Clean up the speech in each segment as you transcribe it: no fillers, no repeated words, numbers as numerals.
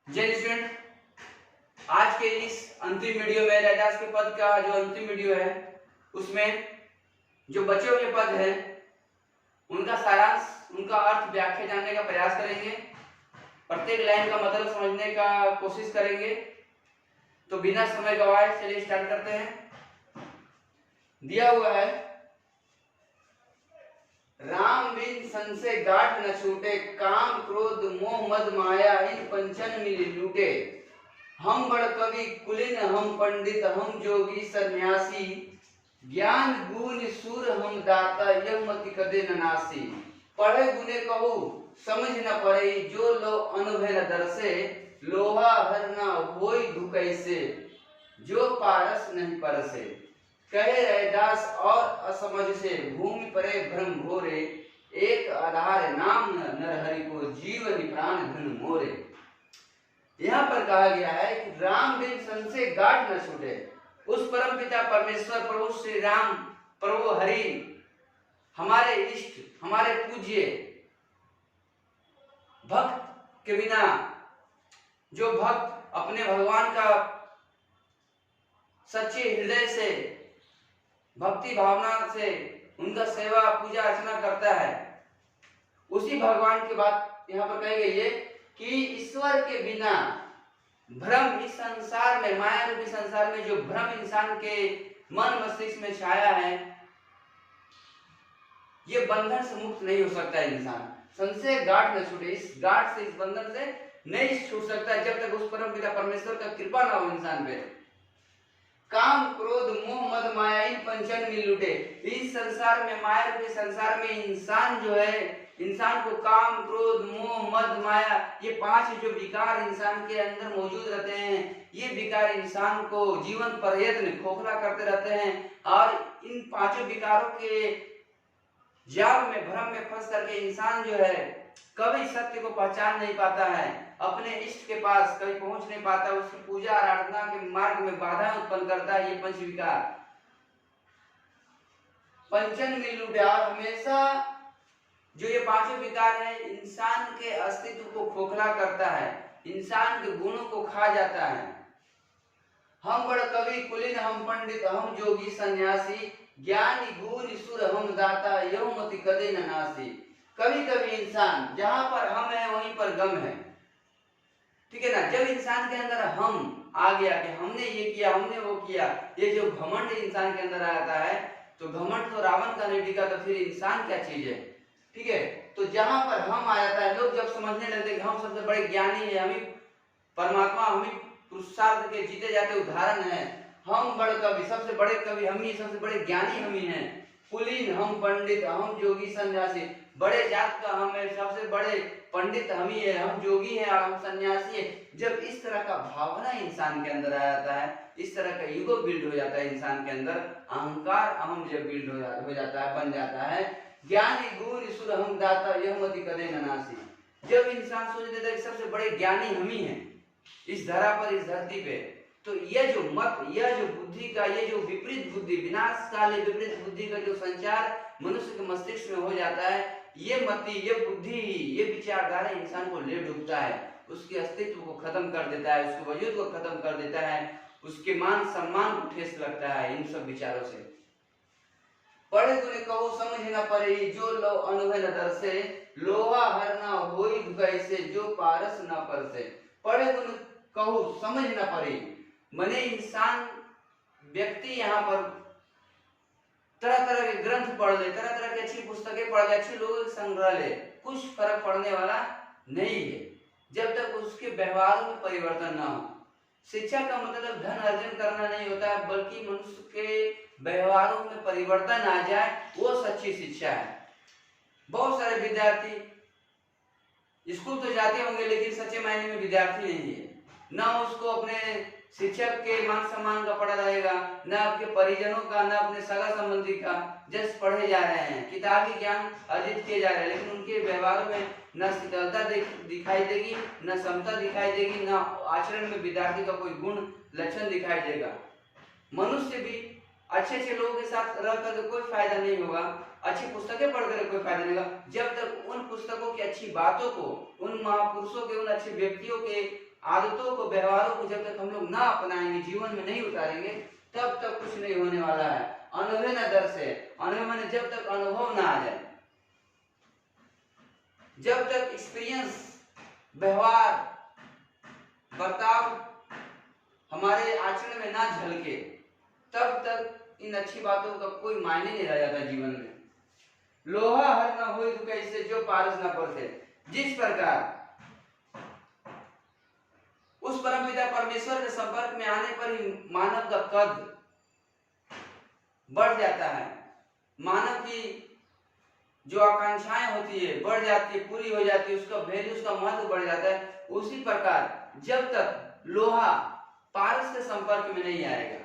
जय स्टूडेंट, आज के इस अंतिम वीडियो में रैदास के पद का जो अंतिम वीडियो है उसमें जो बचे हुए पद हैं उनका सारांश, उनका अर्थ, व्याख्या जानने का प्रयास करेंगे। प्रत्येक लाइन का मतलब समझने का कोशिश करेंगे। तो बिना समय गवाए चलिए स्टार्ट करते हैं। दिया हुआ है, राम बिन सन से गांठ न छूटे, काम क्रोध मोह मद माया इन पंचन मिली लूटे। हम बड़ कवि कुलीन हम पंडित हम जोगी सन्यासी, ज्ञान गुण सुर हम दाता यह मति कदे न नासी। पढ़े गुने कहू समझ न पड़े, जो लो अनुभव न दरसे। लोहा हर न होई धुकैसे, जो पारस नहीं परसे। कहे रैदास और असमझ से, भूमि परे भ्रम घोरे। एक आधार नाम नर हरि को, जीवन प्राण धन मोरे। यहाँ पर कहा गया है कि राम बिन सन से गांठ न छूटे। उस परम पिता परमेश्वर प्रभु श्री राम, प्रभु हरि, हमारे इष्ट, हमारे पूज्य भक्त के बिना, जो भक्त अपने भगवान का सच्चे हृदय से, भक्ति भावना से उनका सेवा पूजा अर्चना करता है, उसी भगवान की बात यहाँ पर कही गई है कि ईश्वर के बिना भ्रम, इस संसार में, माया रूपी संसार में जो भ्रम इंसान के मन मस्तिष्क में छाया है, ये बंधन से मुक्त नहीं हो सकता है। इंसान संशय गांठ न छूटे, इस गांठ से, इस बंधन से नहीं छूट सकता है जब तक उस परम पिता परमेश्वर का कृपा ना हो इंसान पे। काम क्रोध मोह मद माया इन पंचन मिल लूटे। इस संसार में, माया रूपी संसार में इंसान जो है, इंसान को काम क्रोध मोह मद माया, ये पांच जो विकार इंसान के अंदर मौजूद रहते हैं, ये विकार इंसान को जीवन पर्यंत खोखला करते रहते हैं। और इन पांचों विकारों के जाल में, भ्रम में फंस करके इंसान जो है कभी सत्य को पहचान नहीं पाता है, अपने इष्ट के पास कभी पहुंच नहीं पाता, उसकी पूजा आराधना के मार्ग में बाधा उत्पन्न करता है। ये पंच विकार पंचन मिल लूटे, और हमेशा जो ये पांचों विकार है इंसान के अस्तित्व को खोखला करता है, इंसान के गुणों को खा जाता है। हम बड़ कवि कुलीन हम पंडित हम जोगी सन्यासी, ज्ञानी गुण सुर हम दाता यह मति कदे न नासी। कभी कभी इंसान, जहां पर हम है वहीं पर गम है, ठीक है ना। जब इंसान के अंदर हम आ गया कि हमने ये किया, हमने वो किया, ये जो घमंड इंसान के अंदर आता है, तो घमंड तो रावण का नहीं टिका, तो फिर इंसान क्या चीज है, ठीक है। तो जहां पर हम आ जाता है, लोग जब समझने लगते कि हम सबसे बड़े ज्ञानी है, हम ही परमात्मा, हम ही पुरुषार्थ के जीते जाते उदाहरण है, हम बड़े कवि, सबसे बड़े कवि हम ही, सबसे बड़े ज्ञानी हम ही हैं, कुलीन हम पंडित हम जोगी सन्यासी, बड़े जात का हम है, सबसे बड़े पंडित हम ही है, हम जोगी हैं और हम सन्यासी है। जब इस तरह का भावना इंसान के अंदर आ जाता है, इस तरह का ईगो बिल्ड हो जाता है इंसान के अंदर, अहंकार अहम जब बिल्ड हो जाता है, बन जाता है, ज्ञानी गुण सुर हम दाता यह मति कदे न नासी। जब इंसान सोच देता है कि सबसे बड़े ज्ञानी हम ही हैं इस धरा पर, इस धरती पे, तो यह जो मत, यह जो बुद्धि का, ये जो विपरीत बुद्धि, विनाशकाली विपरीत बुद्धि का जो संचार मनुष्य के मस्तिष्क में हो जाता है, ये मति, ये बुद्धि, ये विचारधारा इंसान को ले डूबता है, उसके अस्तित्व को खत्म कर देता है, उसके वजूद को खत्म कर देता है, उसके मान सम्मान को ठेस लगता है इन सब विचारों से। पढ़े गुने कहो समझ न पड़े, जो लो अनुभव न दरसे। लोहा हर न होई धुकैसे, जो पारस न परसे। पढ़े गुने कहो समझ न पड़े, मने इंसान, व्यक्ति यहाँ पर तरह तरह के ग्रंथ पढ़ ले, तरह तरह की अच्छी पुस्तकें पढ़ ले, अच्छे लोगों के संग्रह ले, कुछ फर्क पड़ने वाला नहीं है जब तक उसके व्यवहार में परिवर्तन ना हो। शिक्षा का मतलब धन अर्जन करना नहीं होता है, बल्कि मनुष्य के व्यवहारों में परिवर्तन आ जाए, वो सच्ची शिक्षा है। बहुत सारे विद्यार्थी स्कूल तो जाते होंगे लेकिन सच्चे मायने में विद्यार्थी नहीं है, ना उसको अपने शिक्षक के मान सम्मान का पड़ा रहेगा, न आपके परिजनों का, न अपने सगा संबंधी का। जस्ट पढ़े जा रहे हैं, किताबी ज्ञान अर्जित किए जा रहे हैं, लेकिन उनके व्यवहार में न शीतलता दिखाई देगी, न समता दिखाई देगी, न आचरण में विद्यार्थी का कोई गुण लक्षण दिखाई देगा। मनुष्य भी अच्छे अच्छे लोगों के साथ रह कर कोई फायदा नहीं होगा, अच्छी पुस्तकें पढ़कर कोई फायदा नहीं होगा, जब तक उन पुस्तकों की अच्छी बातों को, उन महापुरुषों के, उन अच्छे व्यक्तियों के आदतों को, व्यवहारों को जब तक हम लोग ना अपनाएंगे, जीवन में नहीं उतारेंगे, तब तक कुछ नहीं होने वाला है। अनुभव न दर से, अनुभव माने जब तक अनुभव ना आ जाए, जब तक एक्सपीरियंस, व्यवहार, बर्ताव हमारे आचरण में ना झलके, तब तक इन अच्छी बातों का कोई मायने नहीं रह जाता जीवन में। लोहा हर न होई तो कैसे जो पारस न पड़ते। जिस प्रकार उस परमपिता परमेश्वर के संपर्क में आने पर ही मानव का कद बढ़ जाता है, मानव की जो आकांक्षाएं होती है बढ़ जाती है, पूरी हो जाती है, उसका वैल्यू, उसका महत्व बढ़ जाता है। उसी प्रकार जब तक लोहा पारस के संपर्क में नहीं आएगा,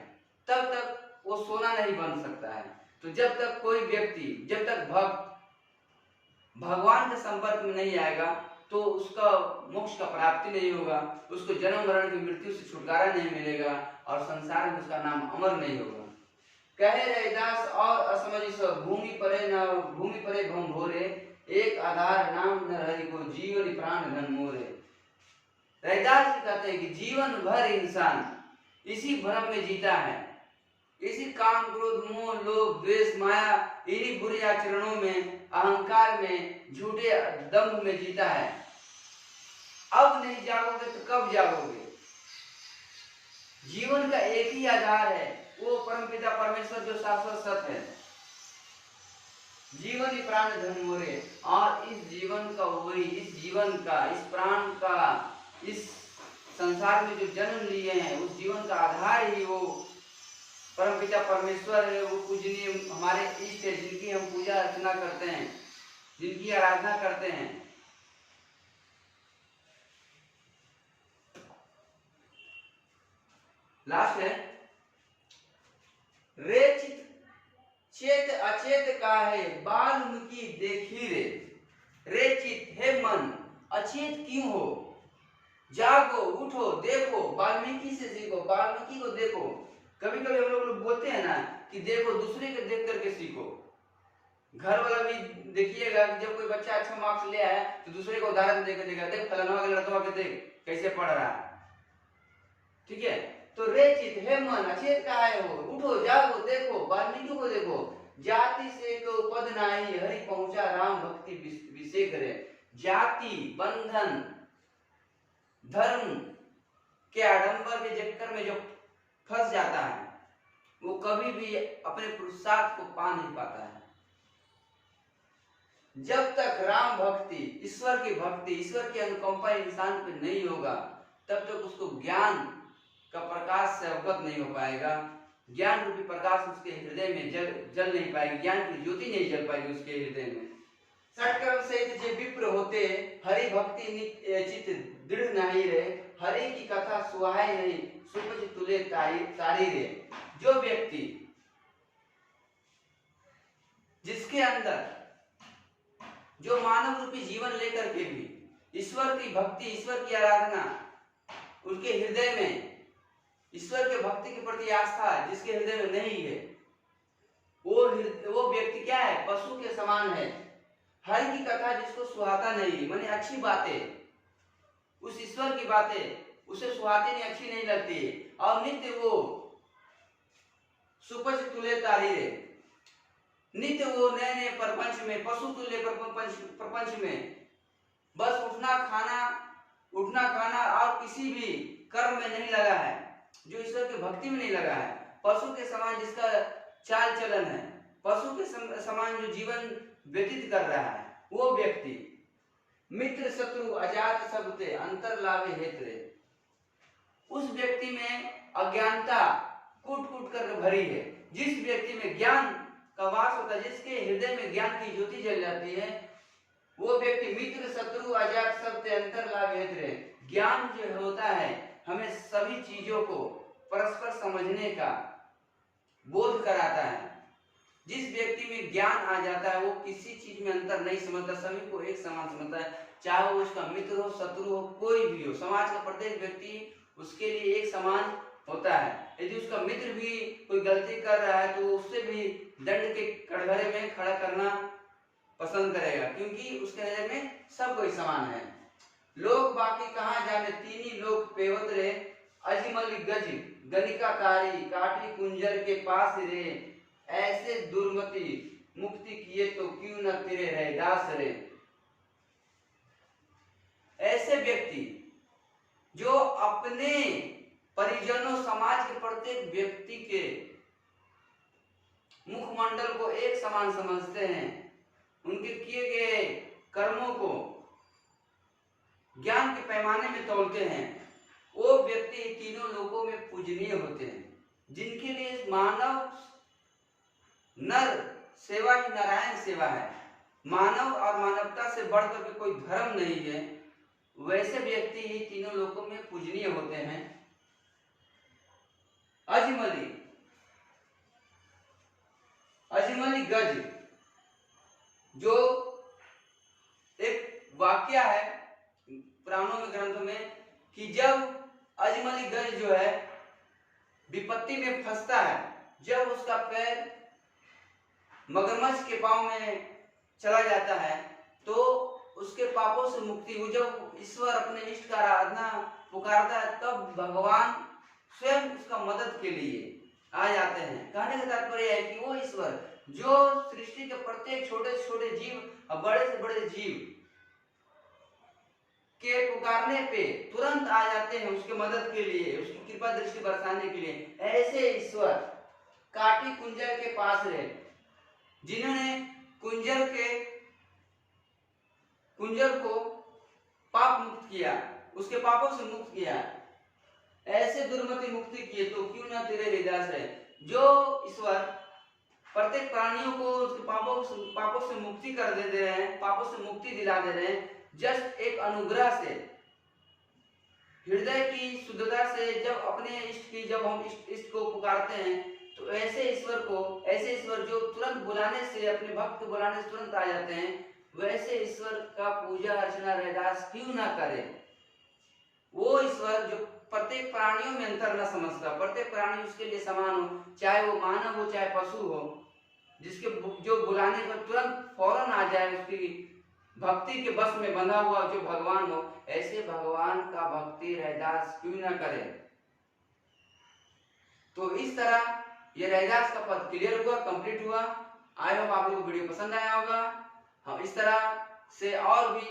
तब तक वो सोना नहीं बन सकता है। तो जब तक कोई व्यक्ति, जब तक भक्त भगवान के संपर्क में नहीं आएगा, तो उसका मोक्ष का प्राप्ति नहीं होगा, उसको जन्म मरण की मृत्यु से छुटकारा नहीं मिलेगा और संसार में उसका नाम अमर नहीं होगा। कहे रैदास और असमझ सब, भूमि परे भम भोरे, एक आधार नाम न हरि को, जीवन प्राण धन मोरे। रैदास कहते हैं कि जीवन भर इंसान इसी भ्रम में जीता है, इसी काम, क्रोध, मोह, लोभ, द्वेष, माया, इन्हीं बुरे आचरणों में, अहंकार में, झूठे दम्भ में जीता है। अब नहीं जागोगे तो कब जागोगे? जीवन का एक ही आधार है, वो परमपिता परमेश्वर जो शाश्वत सत्य है। जीवन ही प्राण धन मोरे, और इस जीवन का वही, इस जीवन का, इस प्राण का, इस संसार में जो जन्म लिए हैं, उस जीवन का आधार ही वो परमपिता परमेश्वर है। वो पूजनीय हमारे इष्ट है, जिनकी हम पूजा अर्चना करते हैं, जिनकी आराधना करते हैं। लास्ट है, रे चित चेत अचेत का है, बाल्मीकि देखी रे। रे चित, हे मन, अचेत क्यों हो? जागो, उठो, देखो, वाल्मीकि से सीखो, वाल्मीकि को देखो। कभी कभी हम लोग बोलते हैं ना कि देखो, दूसरे के देख करके सीखो। घर वाला भी देखिएगा कि जब कोई बच्चा अच्छा मार्क्स ले आया तो दूसरे को उदाहरण देकर देगा, देख फलाना के लड़का के देख कैसे पढ़ रहा है। ठीक है, तो रे चित, हे मन, अचेत का है हो, उठो, जागो, देखो, वाल्मीकि को देखो। जाति से को पद नाही, हरि पहुंचा राम भक्ति विषेक रे। जाति, बंधन, धर्म के आडंबर के चक्कर में जो फंस जाता है, वो कभी भी अपने पुरुषार्थ को पा नहीं पाता है। जब तक राम भक्ति, ईश्वर की भक्ति, ईश्वर की अनुकंपा इंसान पे नहीं होगा, तब तक उसको ज्ञान का प्रकाश से अवगत नहीं हो पाएगा। ज्ञान रूपी प्रकाश उसके हृदय में जल नहीं पाएगी, ज्ञान की ज्योति नहीं जल पाएगी उसके हृदय में। षटकर्म सहित जे विप्र होते, हरि भक्ति चित्त दृढ़ नहीं रे। हरि की कथा सुहाए नहीं, सुपज तुले तारी रे। जो व्यक्ति, जिसके अंदर जो मानव रूपी जीवन लेकर के भी ईश्वर की भक्ति, ईश्वर की आराधना, उनके हृदय में ईश्वर के भक्ति के प्रति आस्था जिसके हृदय में नहीं है, वो व्यक्ति क्या है? पशु के समान है। हरि की कथा जिसको सुहाता नहीं, माने अच्छी बातें, उस ईश्वर की बातें उसे सुहाती नहीं, अच्छी नहीं लगती, और नित्य वो सुपच तुले तारी रे, नित्य वो नए नए प्रपंच में, पशु तुल्य प्रपंच में बस उठना खाना और किसी भी कर्म में नहीं लगा है, जो ईश्वर की भक्ति में नहीं लगा है। पशु के समान जिसका चाल चलन है, पशु के समान जो जीवन व्यतीत कर रहा है, वो व्यक्ति मित्र शत्रु अजात सबते अंतर लाभे हेतरे। उस व्यक्ति में अज्ञानता कूट कूट कर भरी है। जिस व्यक्ति में ज्ञान का वास होता है, जिसके हृदय में ज्ञान की ज्योति जल जाती है, वो व्यक्ति मित्र शत्रु अजात सबते अंतर लाभे हेतरे। ज्ञान जो होता है हमें सभी चीजों को परस्पर समझने का बोध कराता है। जिस व्यक्ति में ज्ञान आ जाता है, वो किसी चीज में अंतर नहीं समझता, सभी को एक समान समझता है, चाहे वो उसका मित्र हो, शत्रु हो, कोई भी हो। समाज का प्रत्येक व्यक्ति उसके लिए एक समान होता है। यदि उसका मित्र भी कोई गलती कर रहा है तो उससे भी दंड के कटघरे में खड़ा करना पसंद करेगा, क्योंकि उसके नजर में सब कोई समान है। लोग बाकी कहाँ जाने, तीनी लोग पेवत रे, अजमल गज गणिकाकारी, काटी कुंजर के पास रे, ऐसे दुर्मति मुक्ति किए तो क्यों न तेरे रैदास रे। ऐसे व्यक्ति जो अपने परिजनों, समाज के प्रत्येक व्यक्ति के मुखमंडल को एक समान समझते हैं, उनके किए गए कर्मों को ज्ञान के पैमाने में तौलते हैं, वो व्यक्ति तीनों लोकों में पूजनीय होते हैं, जिनके लिए मानव नर सेवा ही नारायण सेवा है। मानव और मानवता से बढ़कर के कोई धर्म नहीं है, वैसे व्यक्ति ही तीनों लोकों में पूजनीय होते हैं। अजमली गज जो एक वाक्य है पुराणों में, ग्रंथों में, कि जब अजमली गज जो है विपत्ति में फंसता है, जब उसका पैर मगरमच्छ के पांव में चला जाता है, तो उसके पापों से मुक्ति हो। जब ईश्वर अपने इष्ट का आराधना पुकारता है, तब भगवान स्वयं उसका मदद के लिए आ जाते हैं। कहने का तात्पर्य है कि वो ईश्वर जो सृष्टि के प्रत्येक छोटे से छोटे जीव और बड़े से बड़े जीव के पुकारने पे तुरंत आ जाते हैं उसके मदद के लिए, उसकी कृपा दृष्टि बरसाने के लिए। ऐसे ईश्वर काटी कुंजर के पास रहे, जिन्होंने कुंजर को पाप मुक्त किया, उसके पापों से मुक्त किया, ऐसे दुर्मति मुक्ति किए तो क्यों ना तेरे हृदय से। जो ईश्वर प्रत्येक प्राणियों को उसके पापों से मुक्ति कर दे रहे हैं, पापों से मुक्ति दिला दे रहे हैं, जस्ट एक अनुग्रह से, हृदय की शुद्धता से, जब हम इष्ट को पुकारते हैं, तो ऐसे ईश्वर जो तुरंत बुलाने से, अपने भक्त को बुलाने से तुरंत आ जाते हैं, वैसे ईश्वर का पूजा अर्चना रैदास क्यों ना करे। वो ईश्वर जो प्रत्येक प्राणियों में अंतर न समझता, प्रत्येक प्राणी उसके लिए समान हो, चाहे वो मानव हो चाहे पशु हो, जिसके जो बुलाने पर तुरंत फौरन आ जाए, उसकी भक्ति के बस में बंधा हुआ जो भगवान हो, ऐसे भगवान का भक्ति रैदास क्यों ना करे। तो इस तरह ये रैदास का पद क्लियर हुआ, कंप्लीट हुआ। आई होप आप लोगों को वीडियो पसंद आया होगा। हम इस तरह से और भी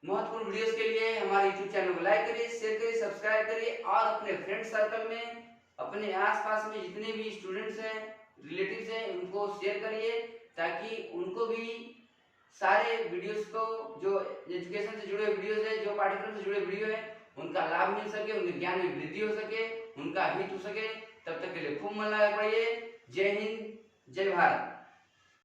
महत्वपूर्ण वीडियोस के लिए हमारे YouTube चैनल को लाइक करिए, शेयर करिए, सब्सक्राइब करिए और अपने फ्रेंड सर्कल में, अपने आसपास में जितने भी स्टूडेंट्स हैं, रिलेटिव्स हैं, उनको शेयर करिए, ताकि उनको भी सारे वीडियोस को, जो एजुकेशन से जुड़े वीडियोस है, जो पाठ्यक्रम से जुड़े वीडियो है, उनका लाभ मिल सके, उनके ज्ञान में वृद्धि हो सके, उनका हित हो सके। तब तक के लिए खूब मन लगा पड़िए। जय हिंद, जय भारत।